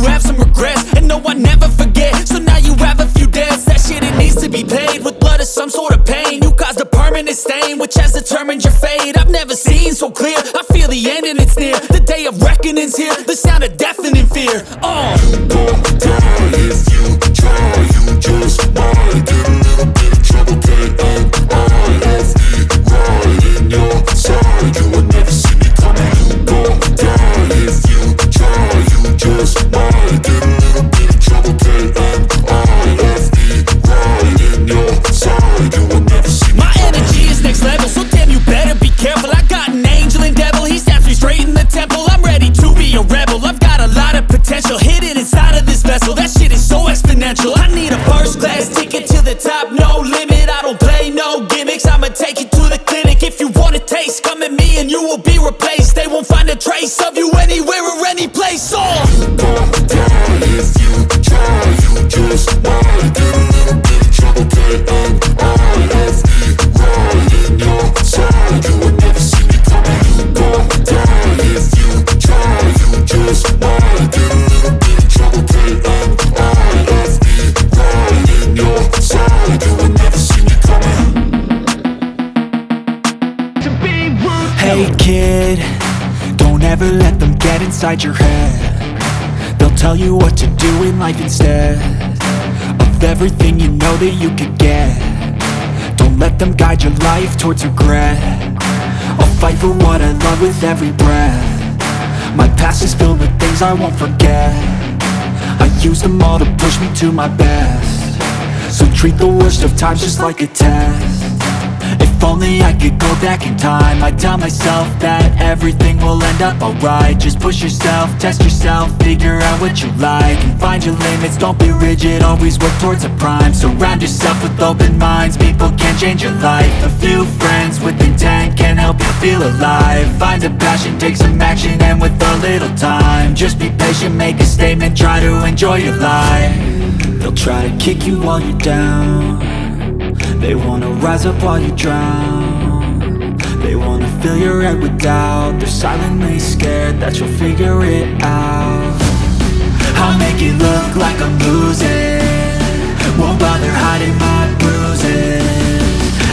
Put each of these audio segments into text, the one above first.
have some regrets, and no, I never forget. So now you have a few debts, that shit it needs to be paid with blood or some sort of pain. You caused a permanent stain, which has determined your fate. I've never seen so clear, I feel the end and it's near. The day of reckoning's here, the sound of deafening fear. You gon' die if you try, you just might get a little bit of trouble, K-N-I-F-E, right in your side, you will never see me coming. You gon' die if you try, you just might get a little bit of trouble, K-N-I-F-E, right in your side, you will never see me My coming. energy is next level, so damn you better be careful. I got an angel and devil, he snaps me straight in the temple. I'm ready to be a rebel, I've got a lot of potential hidden inside of this vessel. That shit is so exponential. I need a first class ticket to the top, no limit. I don't play no gimmicks, I'ma take you to the clinic. If you want a taste, come at me and you will be replaced. They won't find a trace of you anywhere or any place. You gon' die if you try, you just might get a little bit of trouble, K-N-I-F-E, right in your side, you will never see me coming. You gon' die if you try, you just might get a little bit of trouble, K-N-I-F-E, right in your side, you will never see me coming. Hey kid, don't ever let them get inside your head. They'll tell you what to do in life instead of everything you know that you could get. Don't let them guide your life towards regret. I'll fight for what I love with every breath. My past is filled with things I won't forget. I use them all to push me to my best. So treat the worst of times just like a test. If only I could go back in time, I'd tell myself that everything will end up alright. Just push yourself, test yourself, figure out what you like, and find your limits, don't be rigid, always work towards a prime. Surround yourself with open minds, people can change your life. A few friends with intent can help you feel alive. Find a passion, take some action, and with a little time, just be patient, make a statement, try to enjoy your life. They'll try to kick you while you're down, they wanna rise up while you drown. They wanna fill your head with doubt. They're silently scared that you'll figure it out. I'll make it look like I'm losing, won't bother hiding my bruises.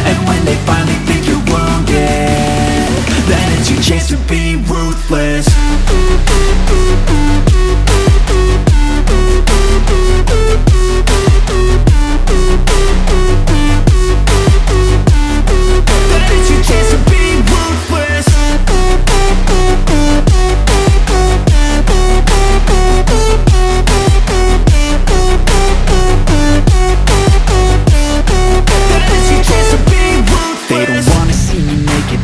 And when they finally think you're wounded, then it's your chance to be ruthless.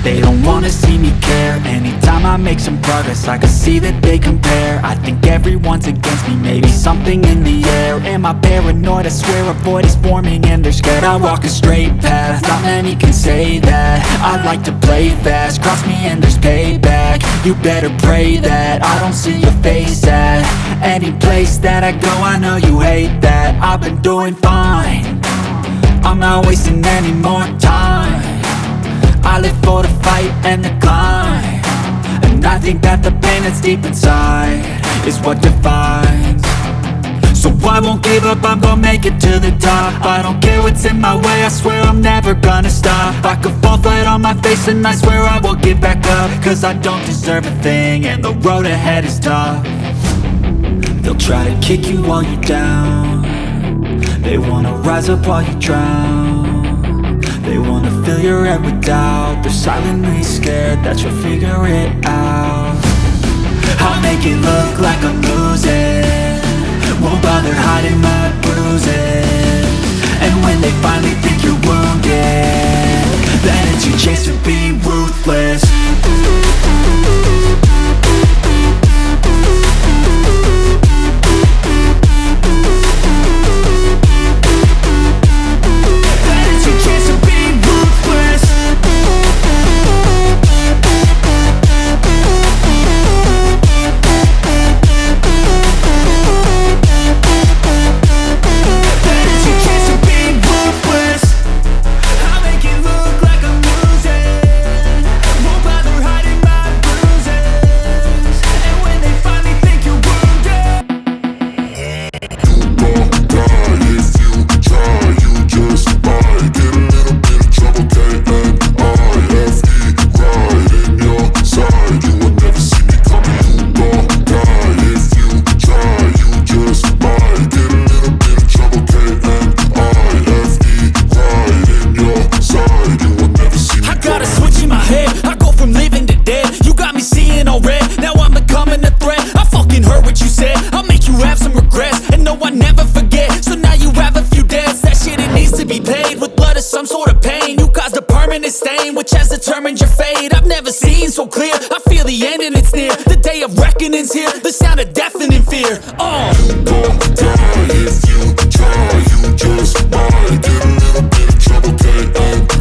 They don't wanna see me care. Anytime I make some progress, I can see that they compare. I think everyone's against me, maybe something in the air. Am I paranoid? I swear a void is forming and they're scared. I walk a straight path, not many can say that. I like to play fast, cross me and there's payback. You better pray that I don't see your face at any place that I go. I know you hate that. I've been doing fine, I'm not wasting any more time. I live for the fight and the climb, and I think that the pain that's deep inside is what defines. So I won't give up, I'm gonna make it to the top. I don't care what's in my way, I swear I'm never gonna stop. I could fall flat on my face and I swear I will get back up, cause I don't deserve a thing and the road ahead is tough. They'll try to kick you while you're down, they wanna rise up while you drown. They wanna fill your head with doubt. They're silently scared that you'll figure it out. I'll make it look like I'm losing, won't bother hiding my bruises. And when they finally think you're wounded, then it's your chance to be ruthless. determined your fate. I've never seen so clear. I feel the end and it's near. The day of reckoning's here. The sound of deafening fear. Don't die if you try. You just might get a little bit of trouble. K-N-I-F-E,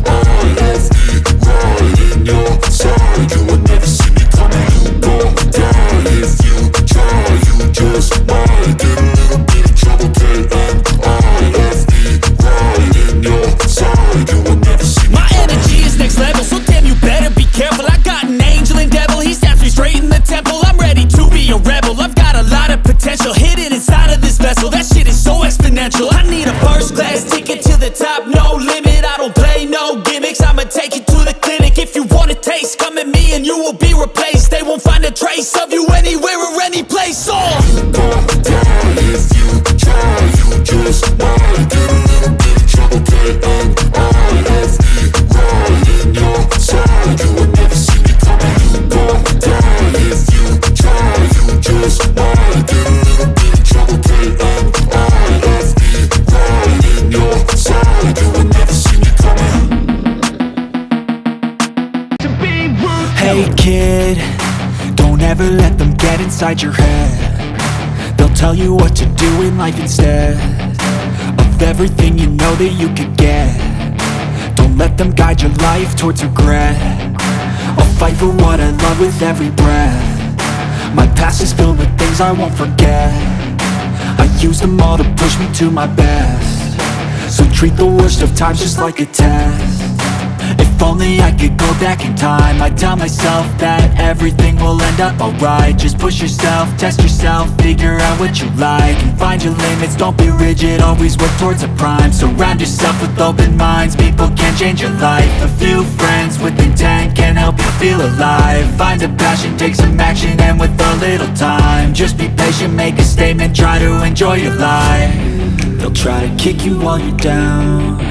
right in your side. You will never see me coming. You won't die if you try. You just might get a little bit of trouble. K-N-I-F-E, right in your side. You will never see me. My energy is next level, so damn you better be careful. I got an angel and devil, he snaps me straight in the temple. I'm ready to be a rebel, I've got a lot of potential hidden inside of this vessel. That shit is so exponential. I need a first class ticket to the top, no limit. I don't play no gimmicks, I'ma take you to the clinic. If you want a taste, come at me and you will be replaced. They won't find a trace of you anywhere or any place. Don't die if you try. You just might get a little bit of trouble. K-N-I-F-E, right in your side. You will never see me coming. You won't die if you try. You just might get a little bit of trouble. K-N-I-F-E, right in your side. You will never see me coming. Hey kid, don't ever let them get inside your head. They'll tell you what to do in life instead of everything you know that you could get. Don't let them guide your life towards regret. I'll fight for what I love with every breath. My past is filled with things I won't forget. I use them all to push me to my best. So treat the worst of times just like a test. If only I could go back in time, I'd tell myself that everything will end up alright. Just push yourself, test yourself, figure out what you like, and find your limits, don't be rigid, always work towards a prime. Surround yourself with open minds, people can change your life. A few friends with intent can help you feel alive. Find a passion, take some action, and with a little time, just be patient, make a statement, try to enjoy your life. They'll try to kick you while you're down.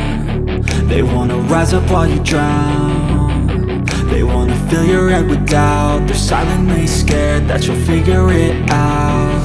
They wanna rise up while you drown. They wanna fill your head with doubt. They're silently scared that you'll figure it out.